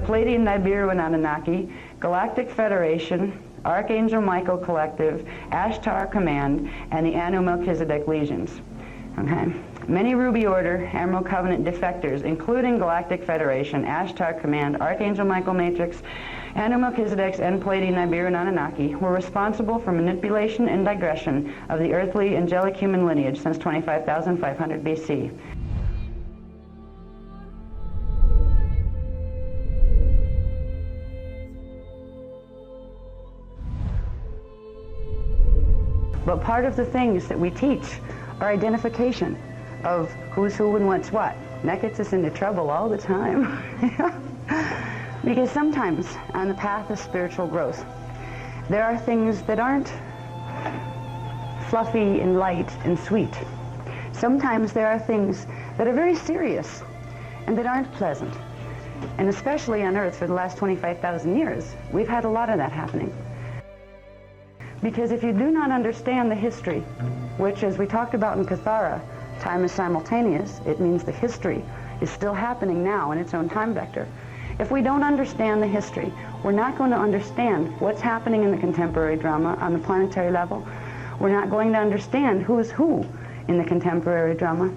Pleiadian Nibiru and Anunnaki, Galactic Federation, Archangel Michael Collective, Ashtar Command, and the Anu Melchizedek Legions. Okay. Many Ruby Order, Emerald Covenant defectors, including Galactic Federation, Ashtar Command, Archangel Michael Matrix, Anu Melchizedeks, and Pleiadian Nibiru and Anunnaki, were responsible for manipulation and digression of the earthly angelic human lineage since 25,500 BC. But part of the things that we teach are identification of who's who and what's what. And that gets us into trouble all the time. Because sometimes on the path of spiritual growth, there are things that aren't fluffy and light and sweet. Sometimes there are things that are very serious and that aren't pleasant. And especially on Earth for the last 25,000 years, we've had a lot of that happening. Because if you do not understand the history, which, as we talked about in Kathara, time is simultaneous, it means the history is still happening now in its own time vector. If we don't understand the history, we're not going to understand what's happening in the contemporary drama on the planetary level. We're not going to understand who's who in the contemporary drama.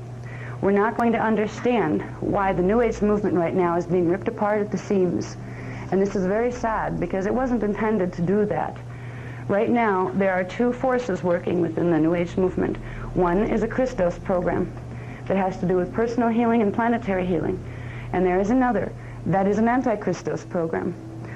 We're not going to understand why the New Age movement right now is being ripped apart at the seams. And this is very sad because it wasn't intended to do that. Right now, there are two forces working within the New Age movement. One is a Christos program that has to do with personal healing and planetary healing. And there is another that is an anti-Christos program,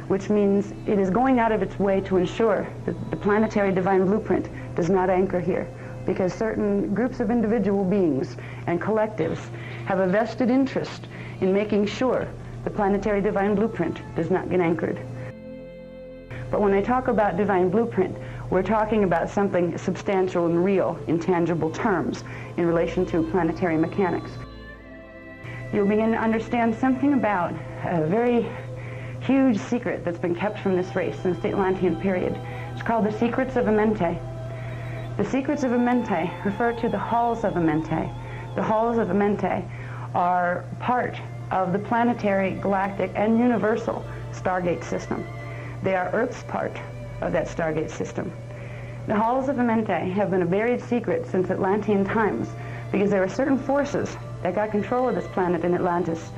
which means it is going out of its way to ensure that the planetary divine blueprint does not anchor here, because certain groups of individual beings and collectives have a vested interest in making sure the planetary divine blueprint does not get anchored. But when I talk about divine blueprint, we're talking about something substantial and real in tangible terms in relation to planetary mechanics. You'll begin to understand something about a very huge secret that's been kept from this race since the Atlantean period. It's called the Secrets of Amenti. The Secrets of Amenti refer to the halls of Amenti. The halls of Amenti are part of the planetary, galactic, and universal Stargate system. They are Earth's part of that Stargate system. The halls of Amenti have been a buried secret since Atlantean times because there were certain forces that got control of this planet in Atlantis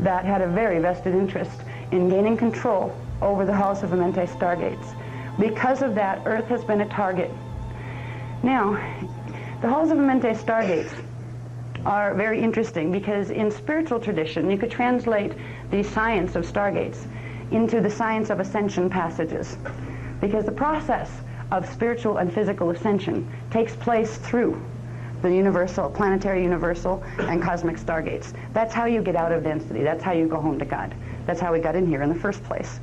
that had a very vested interest in gaining control over the halls of Amenti Stargates. Because of that, Earth has been a target. Now, the halls of Amenti Stargates are very interesting because in spiritual tradition, you could translate the science of Stargates into the science of ascension passages, because the process of spiritual and physical ascension takes place through the universal, planetary universal, and cosmic stargates. That's how you get out of density. That's how you go home to God. That's how we got in here in the first place.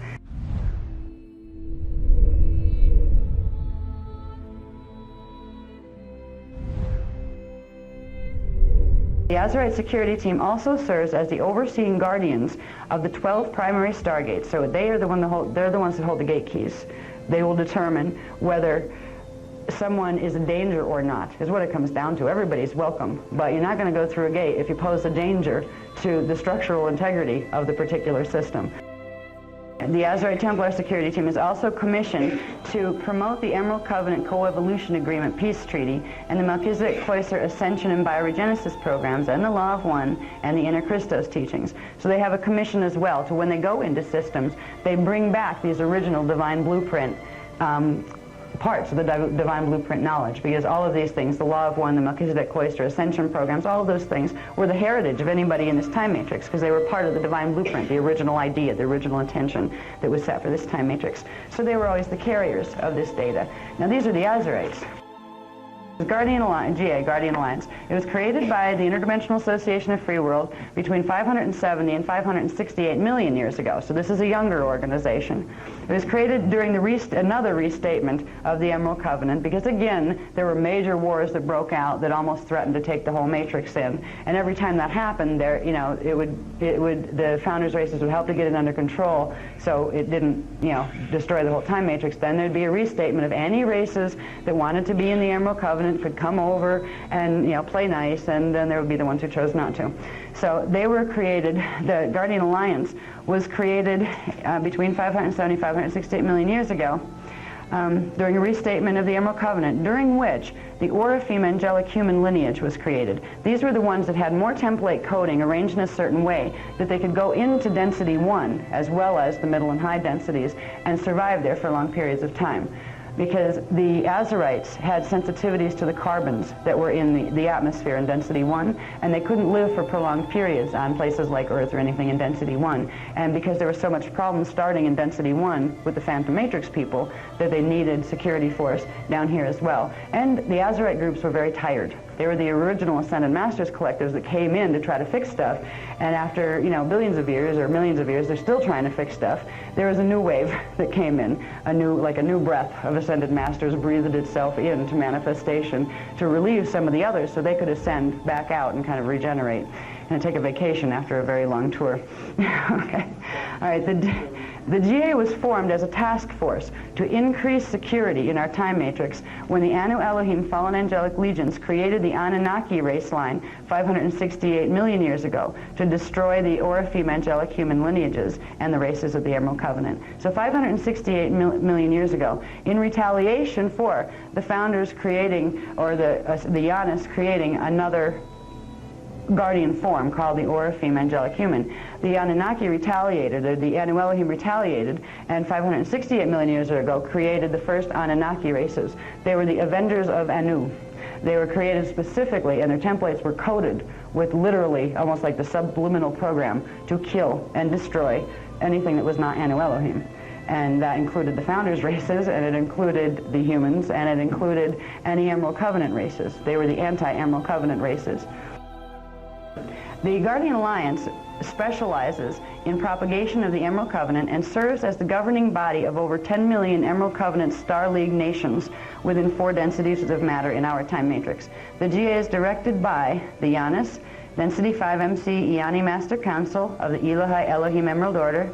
The Azurite security team also serves as the overseeing guardians of the 12 primary stargates. So they're the ones that hold the gate keys. They will determine whether someone is a danger or not, is what it comes down to. Everybody's welcome, but you're not going to go through a gate if you pose a danger to the structural integrity of the particular system. The Azurite Templar security team is also commissioned to promote the Emerald Covenant Co-Evolution Agreement Peace Treaty and the Melchizedek Cloister Ascension and Bioregenesis programs and the Law of One and the Inner Christos teachings. So they have a commission as well to, when they go into systems, they bring back these original divine blueprint parts of the divine blueprint knowledge, because all of these things, the Law of One, the Melchizedek Cloister Ascension programs, all of those things were the heritage of anybody in this time matrix, because they were part of the divine blueprint, the original idea, the original intention that was set for this time matrix. So they were always the carriers of this data. Now these are the Azurites. Guardian Alliance, GA, Guardian Alliance. It was created by the Interdimensional Association of Free World between 570 and 568 million years ago. So this is a younger organization. It was created during the another restatement of the Emerald Covenant because, again, there were major wars that broke out that almost threatened to take the whole matrix in. And every time that happened, the founders' races would help to get it under control so it didn't, destroy the whole time matrix. Then there'd be a restatement of any races that wanted to be in the Emerald Covenant Covenant could come over and, you know, play nice, and then there would be the ones who chose not to. So they were created, the Guardian Alliance was created between 570 and 568 million years ago during a restatement of the Emerald Covenant, during which the Oraphim angelic human lineage was created. These were the ones that had more template coding arranged in a certain way that they could go into density 1 as well as the middle and high densities and survive there for long periods of time. Because the Azurites had sensitivities to the carbons that were in the atmosphere in density 1, and they couldn't live for prolonged periods on places like Earth or anything in density 1. And because there was so much problem starting in density 1 with the Phantom Matrix people, that they needed security force down here as well. And the Azurite groups were very tired. They were the original Ascended Masters collectives that came in to try to fix stuff, and after, you know, billions of years or millions of years, they're still trying to fix stuff. There was a new wave that came in, like a new breath of Ascended Masters breathed itself into manifestation to relieve some of the others so they could ascend back out and kind of regenerate and take a vacation after a very long tour. Okay. All right. The GA was formed as a task force to increase security in our time matrix when the Anu Elohim fallen angelic legions created the Anunnaki race line 568 million years ago to destroy the Oraphim angelic human lineages and the races of the Emerald Covenant. So 568 million years ago, in retaliation for the founders creating, or the Yanis creating another guardian form called the Oraphim angelic human, the Anunnaki retaliated, or the Anu Elohim retaliated, and 568 million years ago created the first Anunnaki races. They were the Avengers of Anu. They were created specifically, and their templates were coded with literally, almost like the subliminal program, to kill and destroy anything that was not Anu Elohim. And that included the founders' races, and it included the humans, and it included any Emerald Covenant races. They were the anti-Emerald Covenant races. The Guardian Alliance specializes in propagation of the Emerald Covenant and serves as the governing body of over 10 million Emerald Covenant Star League nations within 4 densities of matter in our time matrix. The GA is directed by the Yanis, Density 5 MC Eieyani Master Council of the Elohai Elohim Emerald Order,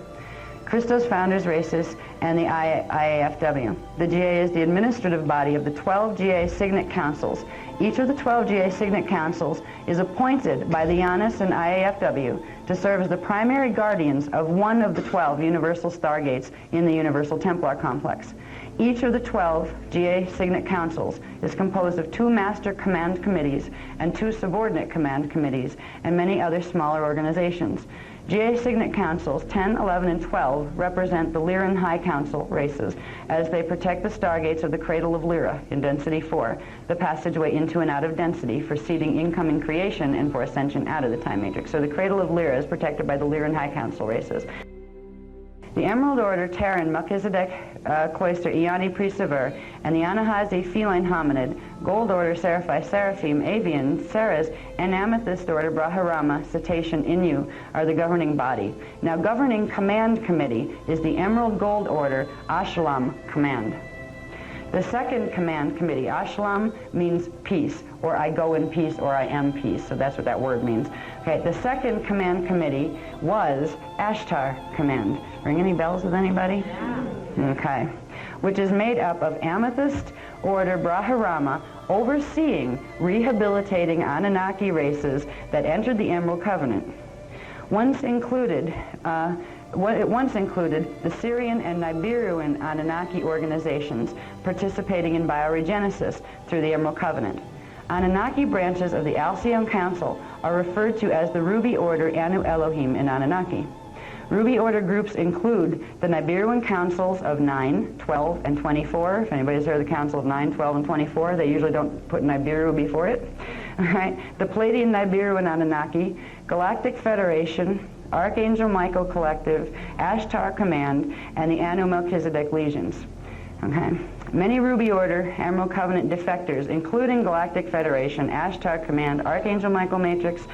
Christos Founders Races, and the IAFW. The GA is the administrative body of the 12 GA Signet Councils. Each of the 12 GA Signet Councils is appointed by the Yanis and IAFW to serve as the primary guardians of one of the 12 Universal Stargates in the Universal Templar Complex. Each of the 12 GA Signet Councils is composed of 2 Master Command Committees and 2 Subordinate Command Committees and many other smaller organizations. GA Signet Councils 10, 11, and 12 represent the Lyran High Council races as they protect the stargates of the Cradle of Lyra in Density 4, the passageway into and out of density for seeding incoming creation and for ascension out of the time matrix. So the Cradle of Lyra is protected by the Lyran High Council races. The Emerald Order, Terran, Melchizedek, Cloister, Eieyani Priest-Sever, and the Anahazi Feline Hominid, Gold Order, Seraphi, Seraphim, Avian, Ceres, and Amethyst Order, Brahmarama, Cetacean, Innu are the governing body. Now, governing command committee is the Emerald Gold Order, Ashalam Command. The second command committee, Ashalam, means peace, or I go in peace, or I am peace, so that's what that word means. Okay, the second command committee was Ashtar Command. Ring any bells with anybody? Yeah. Okay. Which is made up of Amethyst Order Brahmarama, overseeing rehabilitating Anunnaki races that entered the Emerald Covenant. It once included the Syrian and Nibiruan Anunnaki organizations participating in bioregenesis through the Emerald Covenant. Anunnaki branches of the Alcyon Council are referred to as the Ruby Order Anu Elohim in Anunnaki. Ruby Order groups include the Nibiruan Councils of 9, 12, and 24. If anybody's heard of the Council of 9, 12, and 24, they usually don't put Nibiru before it. All right. The Pleiadian Nibiruan Anunnaki, Galactic Federation, Archangel Michael Collective, Ashtar Command, and the Anu Melchizedek Legions. Okay. Many Ruby Order Emerald Covenant defectors, including Galactic Federation, Ashtar Command, Archangel Michael Matrix,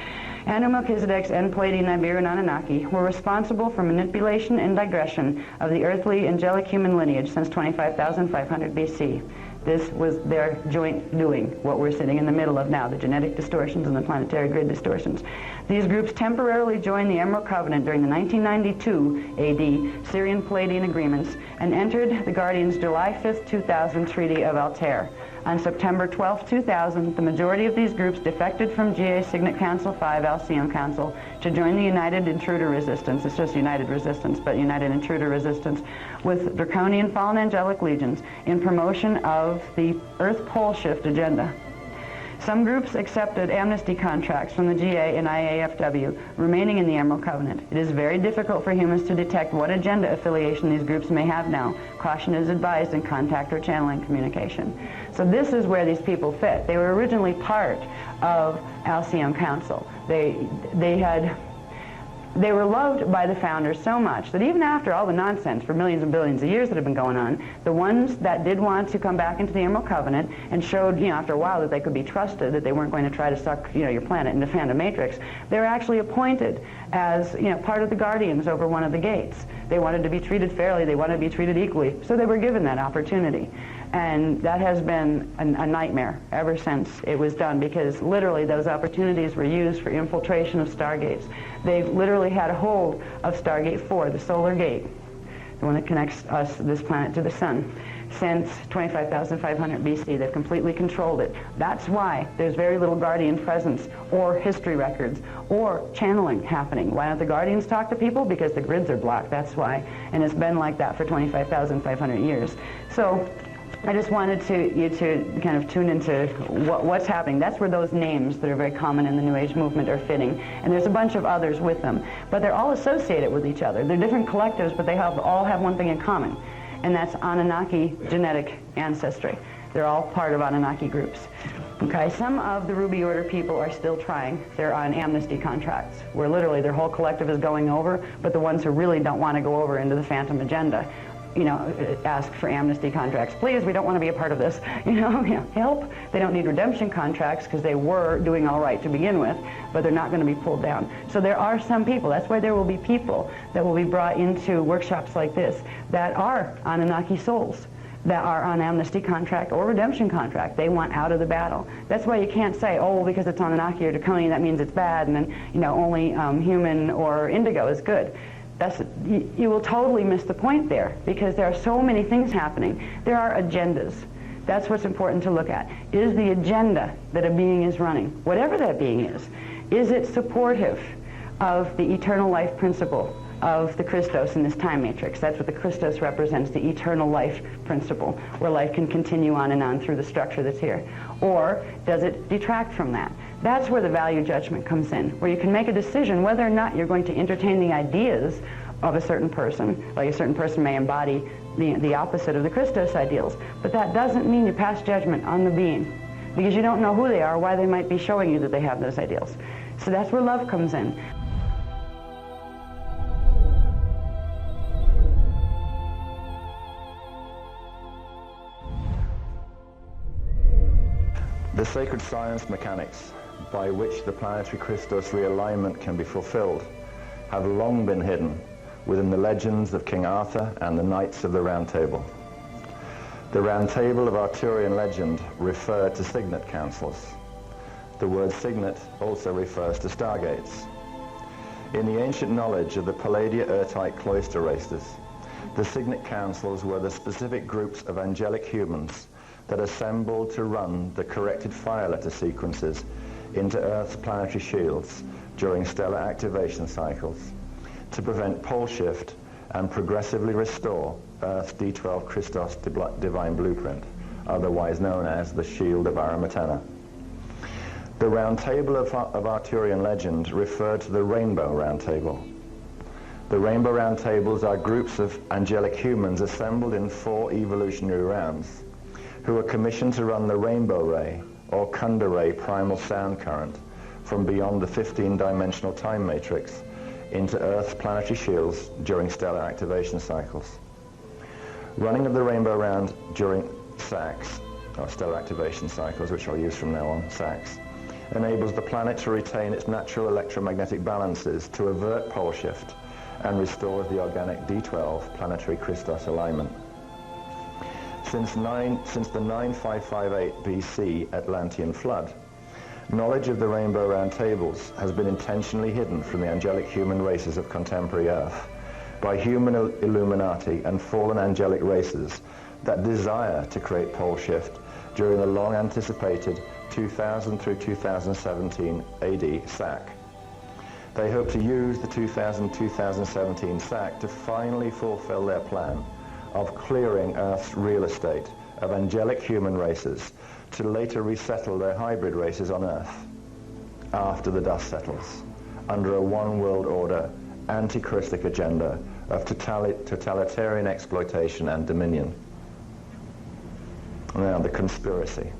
Anu Melchizedek's and Pleiadian Nibiruan Anunnaki, were responsible for manipulation and digression of the earthly angelic human lineage since 25,500 BC. This was their joint doing, what we're sitting in the middle of now, the genetic distortions and the planetary grid distortions. These groups temporarily joined the Emerald Covenant during the 1992 AD Syrian Pleiadian agreements and entered the Guardians' July 5th, 2000 Treaty of Altair. On September 12, 2000, the majority of these groups defected from GA Signet Council 5, LCM Council, to join the United Intruder Resistance. It's just United Resistance, but United Intruder Resistance, with draconian fallen angelic legions in promotion of the Earth pole shift agenda. Some groups accepted amnesty contracts from the GA and IAFW, remaining in the Emerald Covenant. It is very difficult for humans to detect what agenda affiliation these groups may have now. Caution is advised in contact or channeling communication. So this is where these people fit. They were originally part of LCM Council. They were loved by the founders so much that even after all the nonsense for millions and billions of years that have been going on, the ones that did want to come back into the Emerald Covenant and showed, after a while that they could be trusted, that they weren't going to try to suck, your planet into Phantom Matrix, they were actually appointed as, part of the guardians over one of the gates. They wanted to be treated fairly, they wanted to be treated equally, so they were given that opportunity. And that has been a nightmare ever since it was done, because literally those opportunities were used for infiltration of stargates. They've literally had a hold of Stargate 4, the solar gate, the one that connects us, this planet, to the sun, since 25,500 BC. They've completely controlled it. That's why there's very little Guardian presence or history records or channeling happening. Why don't the Guardians talk to people? Because the grids are blocked, that's why. And it's been like that for 25,500 years. So I just wanted you to kind of tune into what's happening. That's where those names that are very common in the New Age movement are fitting. And there's a bunch of others with them. But they're all associated with each other. They're different collectives, but they all have one thing in common. And that's Anunnaki genetic ancestry. They're all part of Anunnaki groups. Okay, some of the Ruby Order people are still trying. They're on amnesty contracts, where literally their whole collective is going over, but the ones who really don't want to go over into the Phantom Agenda, ask for amnesty contracts. Please, we don't want to be a part of this. Help. They don't need redemption contracts because they were doing all right to begin with, but they're not going to be pulled down. So there are some people. That's why there will be people that will be brought into workshops like this that are Anunnaki souls, that are on amnesty contract or redemption contract. They want out of the battle. That's why you can't say, oh, because it's Anunnaki or Draconian, that means it's bad, and then, only human or indigo is good. You will totally miss the point there, because there are so many things happening. There are agendas. That's what's important to look at. Is the agenda that a being is running, whatever that being is it supportive of the eternal life principle of the Christos in this time matrix? That's what the Christos represents, the eternal life principle, where life can continue on and on through the structure that's here. Or does it detract from that? That's where the value judgment comes in, where you can make a decision whether or not you're going to entertain the ideas of a certain person. Like a certain person may embody the opposite of the Christos ideals, but that doesn't mean you pass judgment on the being, because you don't know who they are, why they might be showing you that they have those ideals. So that's where love comes in. The sacred science mechanics by which the planetary Christos realignment can be fulfilled have long been hidden within the legends of King Arthur and the Knights of the Round Table. The Round Table of Arthurian legend referred to signet councils. The word signet also refers to stargates. In the ancient knowledge of the Palladio-Urtite cloister races, the signet councils were the specific groups of angelic humans that assembled to run the corrected fire letter sequences into Earth's planetary shields during stellar activation cycles to prevent pole shift and progressively restore Earth's D12 Christos divine blueprint, otherwise known as the Shield of Aramatena. The Round Table of Arthurian legend referred to the Rainbow Round Table. The Rainbow Round Tables are groups of angelic humans assembled in 4 evolutionary rounds who are commissioned to run the Rainbow Ray or Kunda Ray primal sound current from beyond the 15-dimensional time matrix into Earth's planetary shields during stellar activation cycles. Running of the Rainbow Round during SACs, or stellar activation cycles, which I'll use from now on, SACs, enables the planet to retain its natural electromagnetic balances to avert pole shift and restores the organic D12 planetary Christos alignment. Since the 9558 BC Atlantean flood, knowledge of the Rainbow Round Tables has been intentionally hidden from the angelic human races of contemporary Earth by human Illuminati and fallen angelic races that desire to create pole shift during the long-anticipated 2000 through 2017 AD sack. They hope to use the 2000-2017 sack to finally fulfill their plan of clearing Earth's real estate of angelic human races to later resettle their hybrid races on Earth after the dust settles, under a one-world order, anti-Christic agenda of totalitarian exploitation and dominion. Now, the conspiracy.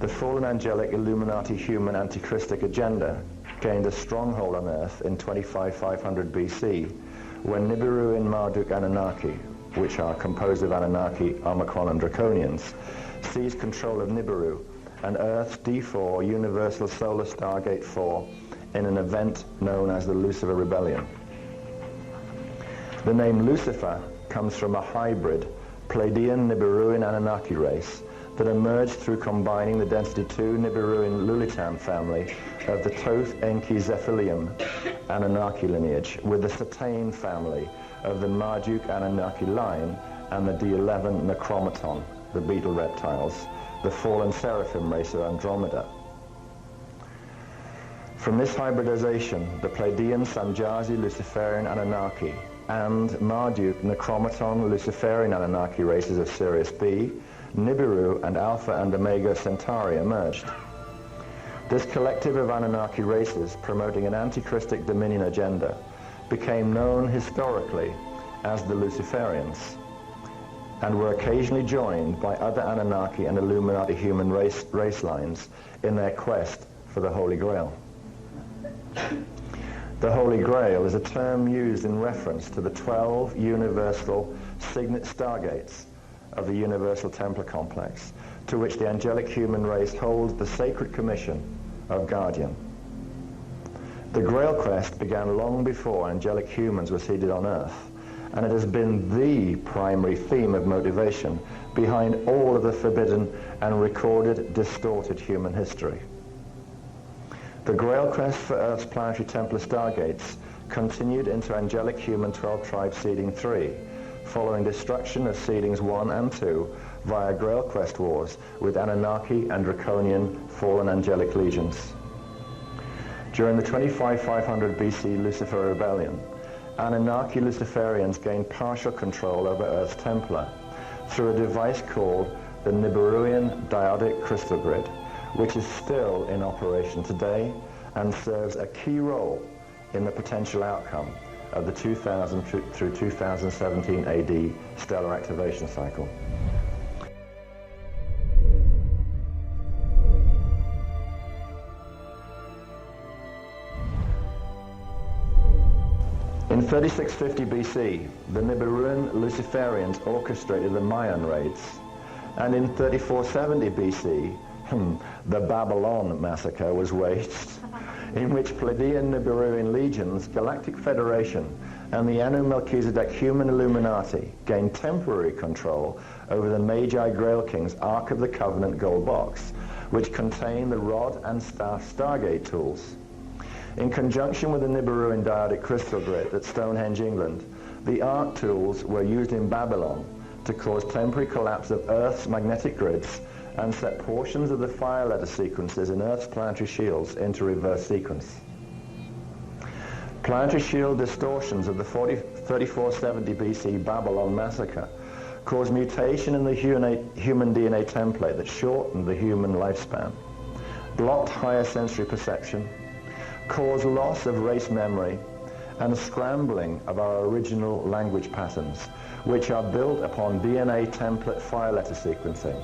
The fallen angelic Illuminati human anti-Christic agenda gained a stronghold on Earth in 2500 BC, when Nibiru and Marduk Anunnaki, which are composed of Anunnaki, Omicron and Draconians, seized control of Nibiru and Earth's D4 Universal Solar Stargate 4 in an event known as the Lucifer Rebellion. The name Lucifer comes from a hybrid Pleiadian Nibiruin Anunnaki race that emerged through combining the density 2 Nibiruin Lulitan family of the Toth Enki Zephilium Anunnaki lineage with the Satane family of the Marduk Anunnaki line and the D11 Necromaton, the beetle reptiles, the fallen seraphim race of Andromeda. From this hybridization, the Pleiadian Sanjazi Luciferian Anunnaki and Marduk Necromaton Luciferian Anunnaki races of Sirius B, Nibiru and Alpha and Omega Centauri emerged. This collective of Anunnaki races promoting an anti-Christic dominion agenda became known historically as the Luciferians, and were occasionally joined by other Anunnaki and Illuminati human race lines in their quest for the Holy Grail. The Holy Grail is a term used in reference to the 12 universal signet stargates of the Universal Templar Complex, to which the angelic human race holds the sacred commission of guardian. The Grail quest began long before angelic humans were seated on Earth, and it has been the primary theme of motivation behind all of the forbidden and recorded distorted human history. The Grail quest for Earth's planetary Templar stargates continued into angelic human 12 tribe seeding 3, following destruction of seedings 1 and 2 via Grail quest wars with Anunnaki and Draconian fallen angelic legions. During the 2500 BC Lucifer Rebellion, Anunnaki Luciferians gained partial control over Earth's Templar through a device called the Nibiruian Diodic Crystal Grid, which is still in operation today and serves a key role in the potential outcome of the 2000 through 2017 AD stellar activation cycle. In 3650 BC, the Nibiruan Luciferians orchestrated the Mayan raids, and in 3470 BC, the Babylon massacre was waged, in which Pleiadian Nibiruan legions, Galactic Federation, and the Anu Melchizedek human Illuminati gained temporary control over the Magi Grail King's Ark of the Covenant gold box, which contained the rod and staff Stargate tools. In conjunction with the Nibiruan Diodic Crystal Grid at Stonehenge, England, the Ark tools were used in Babylon to cause temporary collapse of Earth's magnetic grids and set portions of the fire letter sequences in Earth's planetary shields into reverse sequence. Planetary shield distortions of the 3470 BC Babylon massacre caused mutation in the human DNA template that shortened the human lifespan, blocked higher sensory perception, caused loss of race memory, and scrambling of our original language patterns, which are built upon DNA template fire letter sequencing.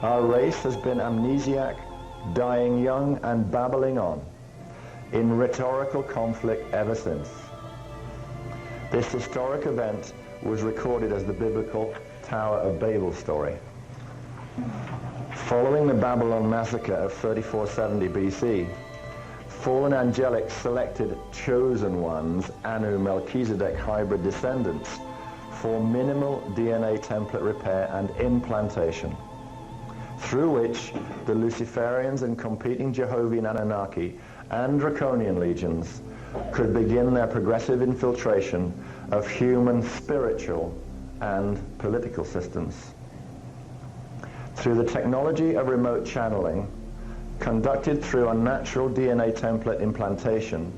Our race has been amnesiac, dying young, and babbling on in rhetorical conflict ever since. This historic event was recorded as the biblical Tower of Babel story. Following the Babylon massacre of 3470 BC, fallen angelic selected chosen ones, Anu Melchizedek hybrid descendants, for minimal DNA template repair and implantation, through which the Luciferians and competing Jehovian Anunnaki and Draconian legions could begin their progressive infiltration of human spiritual and political systems. Through the technology of remote channeling, conducted through unnatural DNA template implantation,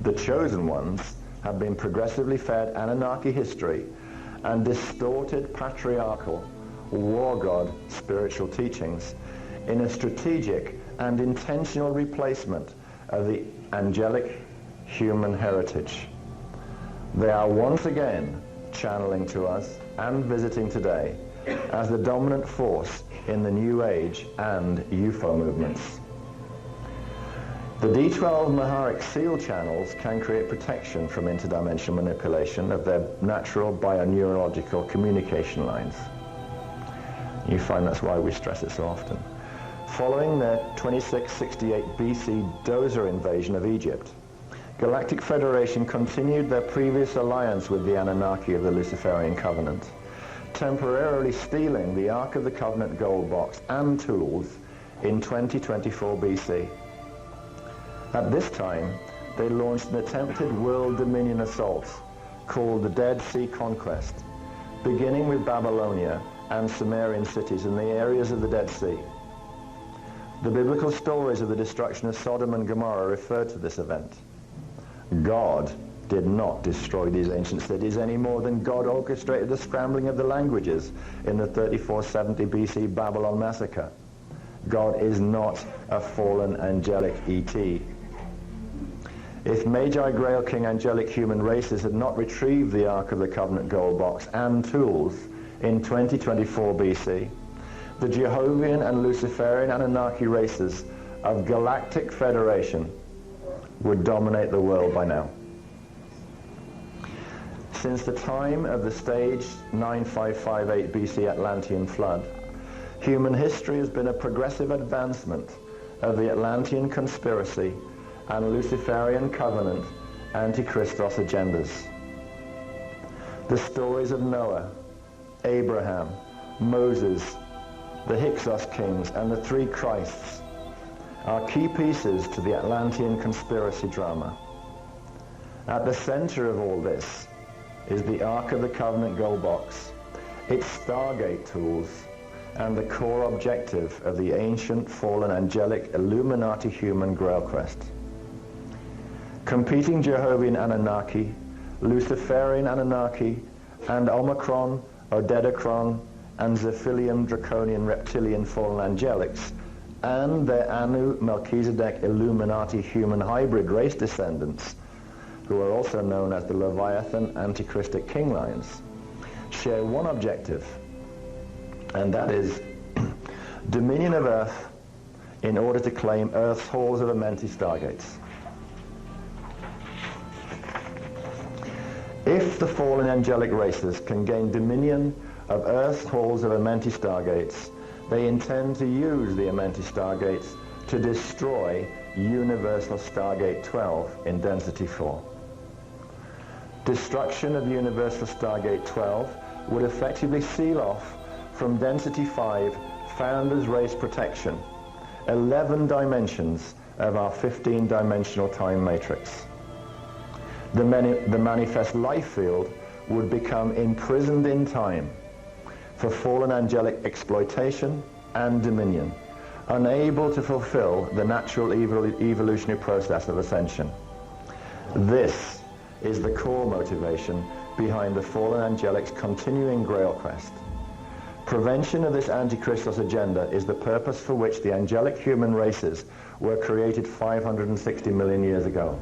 the chosen ones have been progressively fed Anunnaki history and distorted patriarchal, war god spiritual teachings in a strategic and intentional replacement of the angelic human heritage. They are once again channeling to us and visiting today as the dominant force in the New Age and UFO movements. The D12 Maharic seal channels can create protection from interdimensional manipulation of their natural bioneurological communication lines. You find that's why we stress it so often. Following their 2668 BC Dozer invasion of Egypt, Galactic Federation continued their previous alliance with the Anunnaki of the Luciferian Covenant, temporarily stealing the Ark of the Covenant gold box and tools in 2024 BC. At this time, they launched an attempted world dominion assault called the Dead Sea Conquest, beginning with Babylonia and Sumerian cities in the areas of the Dead Sea. The biblical stories of the destruction of Sodom and Gomorrah refer to this event. God did not destroy these ancient cities any more than God orchestrated the scrambling of the languages in the 3470 BC Babylon massacre. God is not a fallen angelic ET. If Magi Grail King angelic human races had not retrieved the Ark of the Covenant gold box and tools in 2024 BC, the Jehovian and Luciferian Anunnaki races of Galactic Federation would dominate the world by now. Since the time of the staged 9558 BC Atlantean flood, human history has been a progressive advancement of the Atlantean conspiracy and Luciferian covenant anti-Christos agendas. The stories of Noah, Abraham, Moses, the Hyksos kings, and the three Christs are key pieces to the Atlantean conspiracy drama. At the center of all this is the Ark of the Covenant gold box, its Stargate tools, and the core objective of the ancient fallen angelic Illuminati human Grail Quest. Competing Jehovian Anunnaki, Luciferian Anunnaki, and Omicron, Odedocron, and Zephilium Draconian Reptilian fallen angelics, and their Anu Melchizedek Illuminati human hybrid race descendants, who are also known as the Leviathan Antichristic king lines, share one objective, and that is dominion of Earth in order to claim Earth's halls of Amenti stargates. If the fallen angelic races can gain dominion of Earth's halls of Amenti stargates, they intend to use the Amenti stargates to destroy Universal Stargate 12 in Density 4. Destruction of Universal Stargate 12 would effectively seal off from Density 5 Founders Race Protection 11 dimensions of our 15-dimensional time matrix. The manifest life field would become imprisoned in time for fallen angelic exploitation and dominion, unable to fulfill the natural evolutionary process of ascension. This is the core motivation behind the fallen angelic's continuing Grail quest. Prevention of this anti-Christos agenda is the purpose for which the angelic human races were created 560 million years ago.